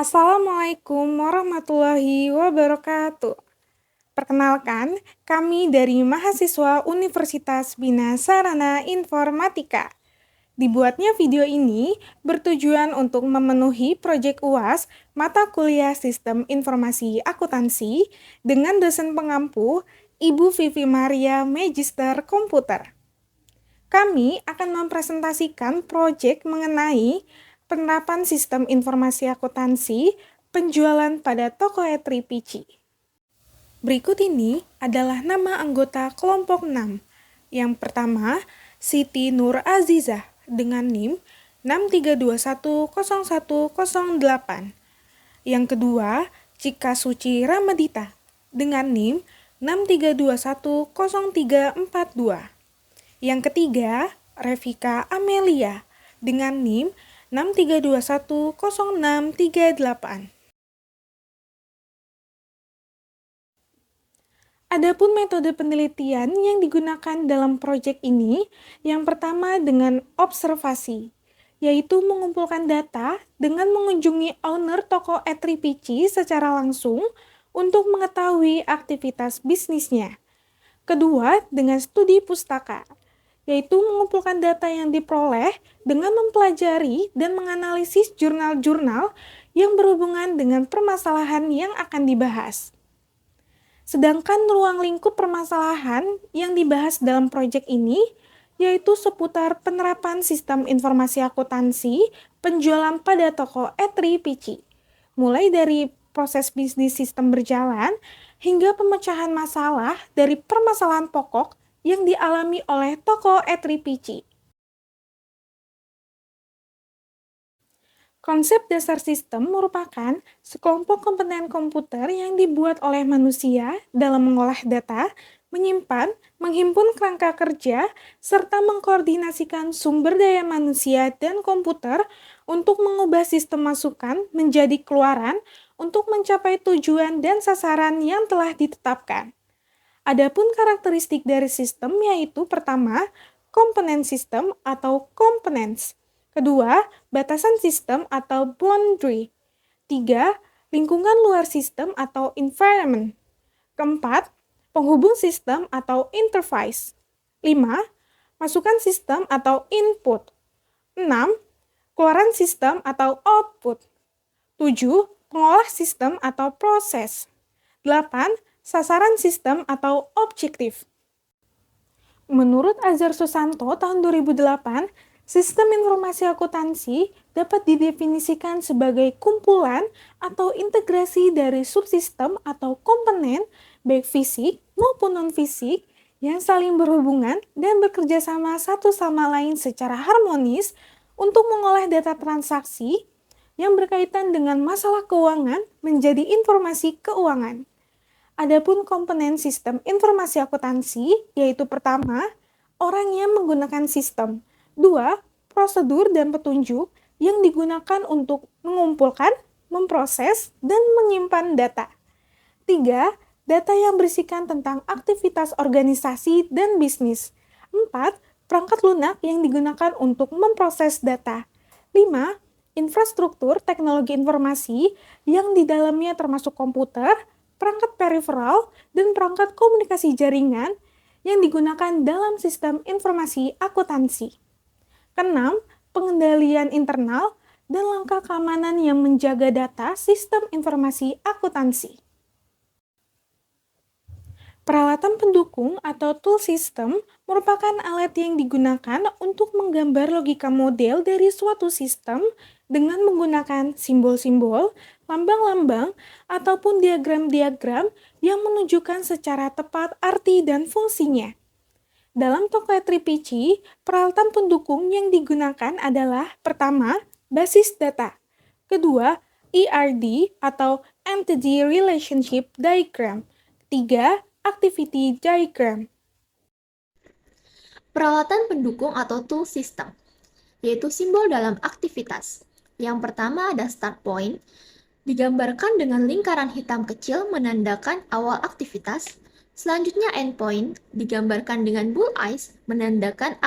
Assalamualaikum warahmatullahi wabarakatuh. Perkenalkan, kami dari mahasiswa Universitas Bina Sarana Informatika. Dibuatnya video ini bertujuan untuk memenuhi proyek UAS mata kuliah Sistem Informasi Akuntansi dengan dosen pengampu Ibu Vivi Maria Magister Komputer. Kami akan mempresentasikan proyek mengenai penerapan sistem informasi akuntansi penjualan pada toko E3PC. Berikut ini adalah nama anggota kelompok 6. Yang pertama, Siti Nur Azizah dengan NIM 63210108. Yang kedua, Cika Suci Ramadita dengan NIM 63210342. Yang ketiga, Revika Amelia dengan NIM 63210638. Adapun metode penelitian yang digunakan dalam proyek ini, yang pertama dengan observasi, yaitu mengumpulkan data dengan mengunjungi owner toko E3PC secara langsung untuk mengetahui aktivitas bisnisnya. Kedua, dengan studi pustaka, yaitu mengumpulkan data yang diperoleh dengan mempelajari dan menganalisis jurnal-jurnal yang berhubungan dengan permasalahan yang akan dibahas. Sedangkan ruang lingkup permasalahan yang dibahas dalam proyek ini yaitu seputar penerapan sistem informasi akuntansi penjualan pada toko E3PC, mulai dari proses bisnis sistem berjalan hingga pemecahan masalah dari permasalahan pokok yang dialami oleh toko E3PC. Konsep dasar sistem merupakan sekelompok komponen komputer yang dibuat oleh manusia dalam mengolah data, menyimpan, menghimpun kerangka kerja, serta mengkoordinasikan sumber daya manusia dan komputer untuk mengubah sistem masukan menjadi keluaran untuk mencapai tujuan dan sasaran yang telah ditetapkan. Adapun karakteristik dari sistem yaitu pertama, komponen sistem atau components. Kedua, batasan sistem atau boundary. Tiga, lingkungan luar sistem atau environment. Keempat, penghubung sistem atau interface. 5. Masukan sistem atau input. 6. Keluaran sistem atau output. 7. Pengolah sistem atau proses. 8. Sasaran sistem atau objektif. Menurut Azhar Susanto tahun 2008, sistem informasi akuntansi dapat didefinisikan sebagai kumpulan atau integrasi dari subsistem atau komponen baik fisik maupun non-fisik yang saling berhubungan dan bekerja sama satu sama lain secara harmonis untuk mengolah data transaksi yang berkaitan dengan masalah keuangan menjadi informasi keuangan. Adapun komponen sistem informasi akuntansi yaitu pertama, orang yang menggunakan sistem. 2. Prosedur dan petunjuk yang digunakan untuk mengumpulkan, memproses, dan menyimpan data. 3. Data yang berisikan tentang aktivitas organisasi dan bisnis. 4. Perangkat lunak yang digunakan untuk memproses data. 5. Infrastruktur teknologi informasi yang di dalamnya termasuk komputer, perangkat periferal, dan perangkat komunikasi jaringan yang digunakan dalam sistem informasi akuntansi. Keenam, pengendalian internal dan langkah keamanan yang menjaga data sistem informasi akuntansi. Peralatan pendukung atau tool system merupakan alat yang digunakan untuk menggambar logika model dari suatu sistem dengan menggunakan simbol-simbol, lambang-lambang, ataupun diagram-diagram yang menunjukkan secara tepat arti dan fungsinya. Dalam toko E3PC, peralatan pendukung yang digunakan adalah pertama, basis data. Kedua, ERD atau Entity Relationship Diagram. 3. Activity Diagram. Peralatan pendukung atau tool system, yaitu simbol dalam aktivitas. Yang pertama ada start point, digambarkan dengan lingkaran hitam kecil menandakan awal aktivitas. Selanjutnya endpoint, digambarkan dengan bullseye menandakan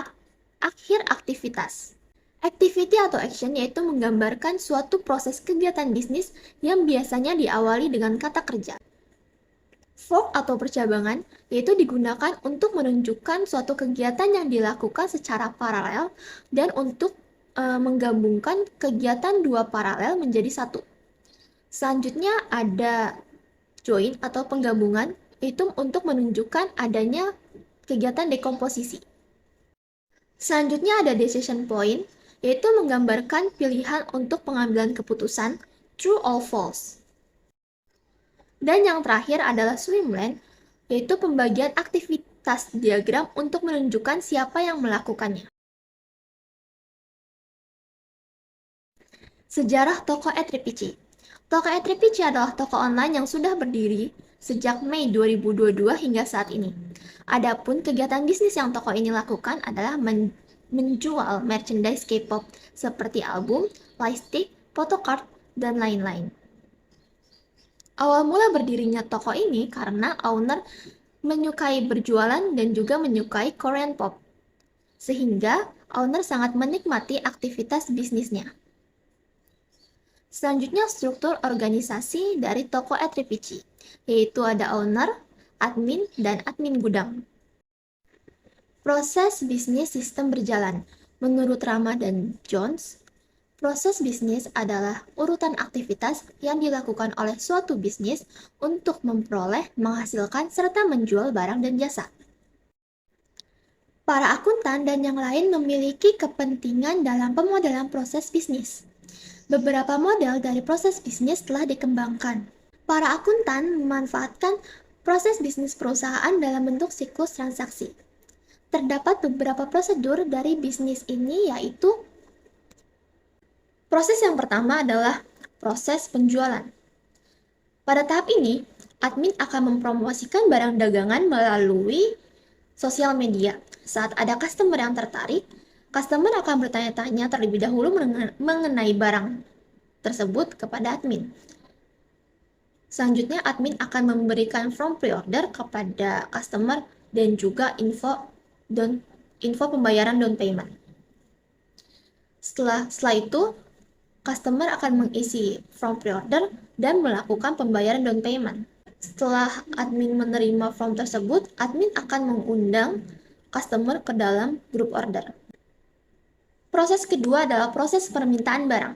akhir aktivitas. Activity atau action yaitu menggambarkan suatu proses kegiatan bisnis yang biasanya diawali dengan kata kerja. Fork atau percabangan yaitu digunakan untuk menunjukkan suatu kegiatan yang dilakukan secara paralel dan untuk menggabungkan kegiatan dua paralel menjadi satu. Selanjutnya ada join atau penggabungan, itu untuk menunjukkan adanya kegiatan dekomposisi. Selanjutnya ada decision point, yaitu menggambarkan pilihan untuk pengambilan keputusan true or false. Dan yang terakhir adalah swimlane, yaitu pembagian aktivitas diagram untuk menunjukkan siapa yang melakukannya. Sejarah toko Etripici. Toko Etripici adalah toko online yang sudah berdiri sejak Mei 2022 hingga saat ini. Adapun kegiatan bisnis yang toko ini lakukan adalah menjual merchandise K-pop seperti album, lightstick, photocard, dan lain-lain. Awal mula berdirinya toko ini karena owner menyukai berjualan dan juga menyukai Korean pop. Sehingga owner sangat menikmati aktivitas bisnisnya. Selanjutnya struktur organisasi dari toko Etripici, yaitu ada owner, admin, dan admin gudang. Proses bisnis sistem berjalan. Menurut Rama dan Jones, proses bisnis adalah urutan aktivitas yang dilakukan oleh suatu bisnis untuk memperoleh, menghasilkan, serta menjual barang dan jasa. Para akuntan dan yang lain memiliki kepentingan dalam pemodelan proses bisnis. Beberapa model dari proses bisnis telah dikembangkan. Para akuntan memanfaatkan proses bisnis perusahaan dalam bentuk siklus transaksi. Terdapat beberapa prosedur dari bisnis ini, yaitu proses yang pertama adalah proses penjualan. Pada tahap ini, admin akan mempromosikan barang dagangan melalui sosial media. Saat ada customer yang tertarik, customer akan bertanya-tanya terlebih dahulu mengenai barang tersebut kepada admin. Selanjutnya, admin akan memberikan form pre-order kepada customer dan juga info pembayaran down payment. Setelah itu, customer akan mengisi form pre-order dan melakukan pembayaran down payment. Setelah admin menerima form tersebut, admin akan mengundang customer ke dalam grup order. Proses kedua adalah proses permintaan barang.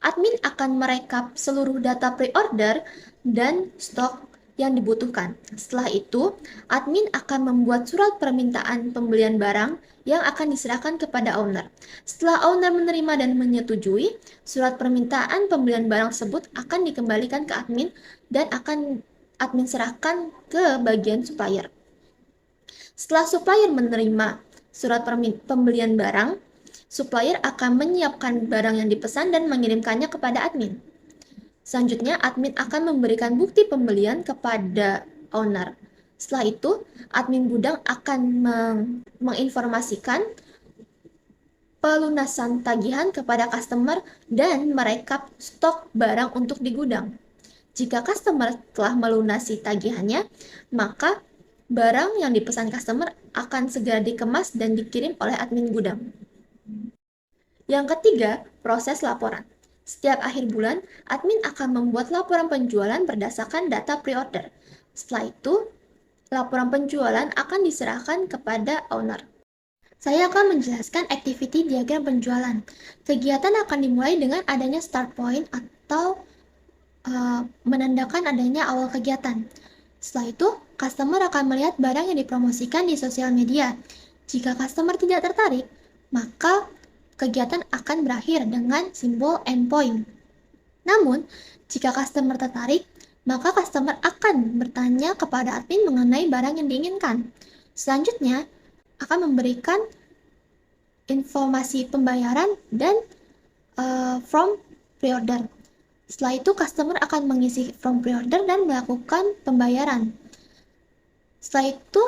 Admin akan merekap seluruh data pre-order dan stok yang dibutuhkan. Setelah itu, admin akan membuat surat permintaan pembelian barang yang akan diserahkan kepada owner. Setelah owner menerima dan menyetujui, surat permintaan pembelian barang tersebut akan dikembalikan ke admin dan akan admin serahkan ke bagian supplier. Setelah supplier menerima surat pembelian barang, supplier akan menyiapkan barang yang dipesan dan mengirimkannya kepada admin. Selanjutnya, admin akan memberikan bukti pembelian kepada owner. Setelah itu, admin gudang akan menginformasikan pelunasan tagihan kepada customer dan merekap stok barang untuk di gudang. Jika customer telah melunasi tagihannya, maka barang yang dipesan customer akan segera dikemas dan dikirim oleh admin gudang. Yang ketiga, proses laporan. Setiap akhir bulan, admin akan membuat laporan penjualan berdasarkan data pre-order. Setelah itu, laporan penjualan akan diserahkan kepada owner. Saya akan menjelaskan activity diagram penjualan. Kegiatan akan dimulai dengan adanya start point atau menandakan adanya awal kegiatan. Setelah itu, customer akan melihat barang yang dipromosikan di sosial media. Jika customer tidak tertarik, maka kegiatan akan berakhir dengan simbol endpoint. Namun, jika customer tertarik, maka customer akan bertanya kepada admin mengenai barang yang diinginkan. Selanjutnya, akan memberikan informasi pembayaran dan form pre-order. Setelah itu, customer akan mengisi form pre-order dan melakukan pembayaran. Setelah itu,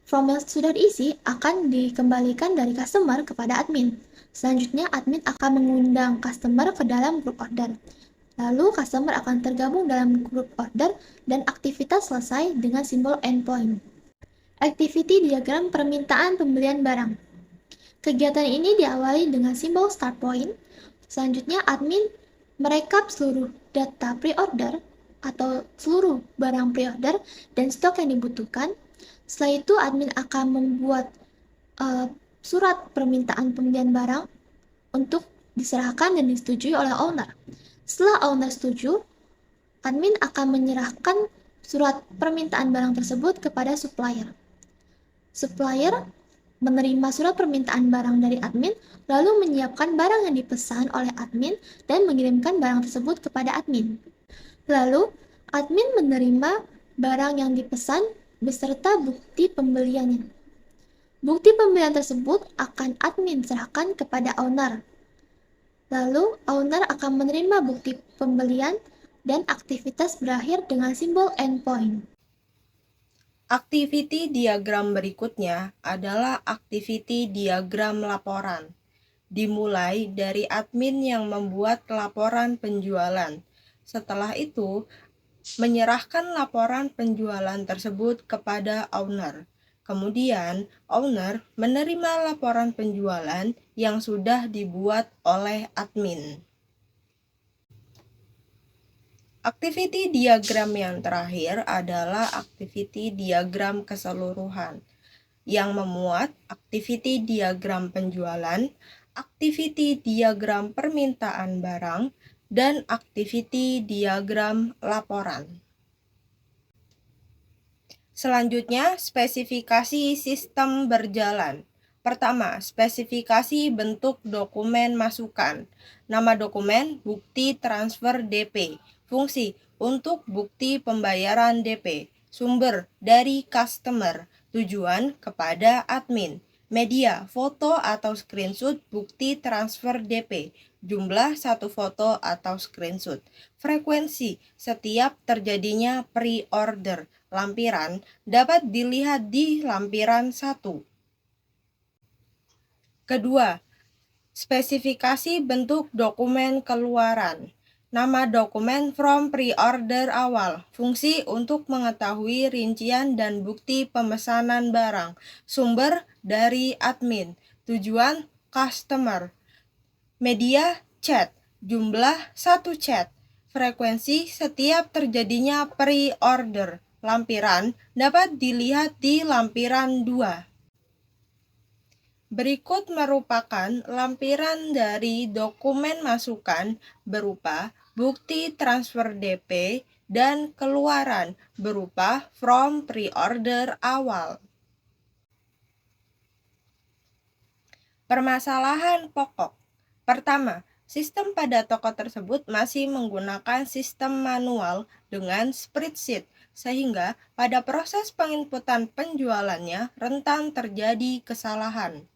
form yang sudah diisi akan dikembalikan dari customer kepada admin. Selanjutnya, admin akan mengundang customer ke dalam grup order. Lalu, customer akan tergabung dalam grup order dan aktivitas selesai dengan simbol endpoint. Activity diagram permintaan pembelian barang. Kegiatan ini diawali dengan simbol start point. Selanjutnya, admin merekap seluruh data pre-order atau seluruh barang pre-order dan stok yang dibutuhkan. Setelah itu, admin akan membuat surat permintaan pembelian barang untuk diserahkan dan disetujui oleh owner. Setelah owner setuju, admin akan menyerahkan surat permintaan barang tersebut kepada supplier. Supplier menerima surat permintaan barang dari admin, lalu menyiapkan barang yang dipesan oleh admin dan mengirimkan barang tersebut kepada admin. Lalu, admin menerima barang yang dipesan beserta bukti pembeliannya. Bukti pembelian tersebut akan admin serahkan kepada owner. Lalu, owner akan menerima bukti pembelian dan aktivitas berakhir dengan simbol endpoint. Activity diagram berikutnya adalah activity diagram laporan. Dimulai dari admin yang membuat laporan penjualan. Setelah itu, menyerahkan laporan penjualan tersebut kepada owner. Kemudian, owner menerima laporan penjualan yang sudah dibuat oleh admin. Activity diagram yang terakhir adalah activity diagram keseluruhan, yang memuat activity diagram penjualan, activity diagram permintaan barang, dan activity diagram laporan. Selanjutnya, spesifikasi sistem berjalan. Pertama, spesifikasi bentuk dokumen masukan. Nama dokumen, bukti transfer DP. Fungsi, untuk bukti pembayaran DP. Sumber, dari customer. Tujuan, kepada admin. Media, foto atau screenshot bukti transfer DP. Jumlah 1 foto atau screenshot. Frekuensi, setiap terjadinya pre-order. Lampiran dapat dilihat di lampiran 1. Kedua, spesifikasi bentuk dokumen keluaran. Nama dokumen from pre-order awal. Fungsi untuk mengetahui rincian dan bukti pemesanan barang. Sumber dari admin. Tujuan customer. Media chat. Jumlah 1 chat. Frekuensi setiap terjadinya pre-order. Lampiran dapat dilihat di lampiran 2. Berikut merupakan lampiran dari dokumen masukan berupa bukti transfer DP dan keluaran berupa from pre-order awal. Permasalahan pokok. Pertama, sistem pada toko tersebut masih menggunakan sistem manual dengan spreadsheet, sehingga pada proses penginputan penjualannya rentan terjadi kesalahan.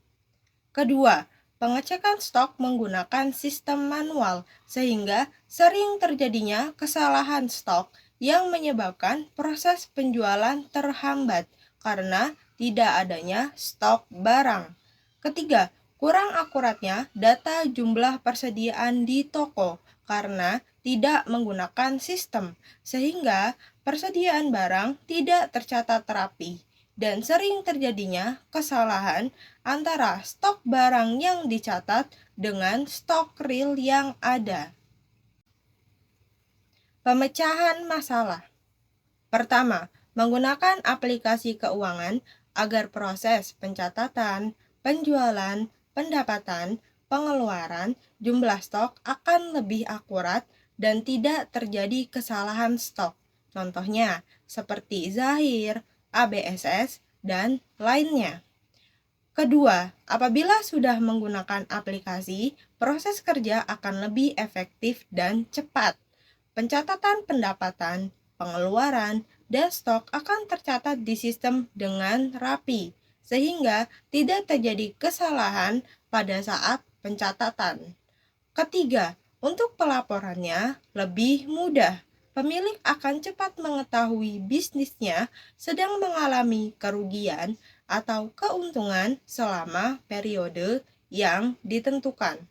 Kedua, pengecekan stok menggunakan sistem manual, sehingga sering terjadinya kesalahan stok yang menyebabkan proses penjualan terhambat karena tidak adanya stok barang. Ketiga, kurang akuratnya data jumlah persediaan di toko karena tidak menggunakan sistem, sehingga persediaan barang tidak tercatat rapi dan sering terjadinya kesalahan antara stok barang yang dicatat dengan stok real yang ada. Pemecahan masalah. Pertama, menggunakan aplikasi keuangan agar proses pencatatan, penjualan, pendapatan, pengeluaran, jumlah stok akan lebih akurat dan tidak terjadi kesalahan stok. Contohnya, seperti Zahir, ABSS, dan lainnya. Kedua, apabila sudah menggunakan aplikasi, proses kerja akan lebih efektif dan cepat. Pencatatan pendapatan, pengeluaran, dan stok akan tercatat di sistem dengan rapi, sehingga tidak terjadi kesalahan pada saat pencatatan. Ketiga, untuk pelaporannya lebih mudah. Pemilik akan cepat mengetahui bisnisnya sedang mengalami kerugian atau keuntungan selama periode yang ditentukan.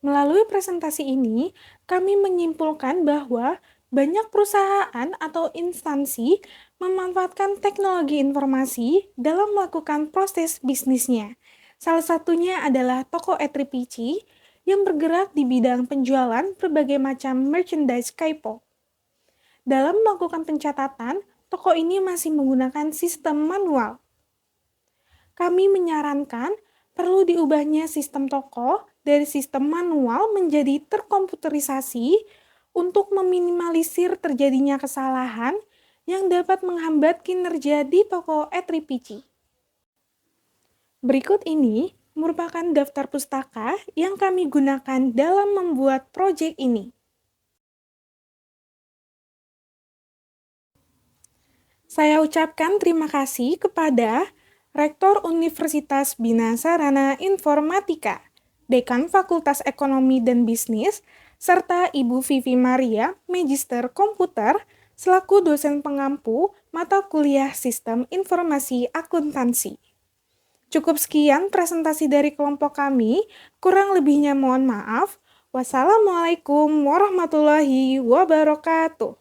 Melalui presentasi ini, kami menyimpulkan bahwa banyak perusahaan atau instansi memanfaatkan teknologi informasi dalam melakukan proses bisnisnya. Salah satunya adalah toko Etripici yang bergerak di bidang penjualan berbagai macam merchandise K-pop. Dalam melakukan pencatatan, toko ini masih menggunakan sistem manual. Kami menyarankan perlu diubahnya sistem toko dari sistem manual menjadi terkomputerisasi untuk meminimalisir terjadinya kesalahan yang dapat menghambat kinerja di toko Etripici. Berikut ini merupakan daftar pustaka yang kami gunakan dalam membuat proyek ini. Saya ucapkan terima kasih kepada Rektor Universitas Bina Sarana Informatika, Dekan Fakultas Ekonomi dan Bisnis, serta Ibu Vivi Maria, Magister Komputer, selaku dosen pengampu mata kuliah Sistem Informasi Akuntansi. Cukup sekian presentasi dari kelompok kami, kurang lebihnya mohon maaf. Wassalamualaikum warahmatullahi wabarakatuh.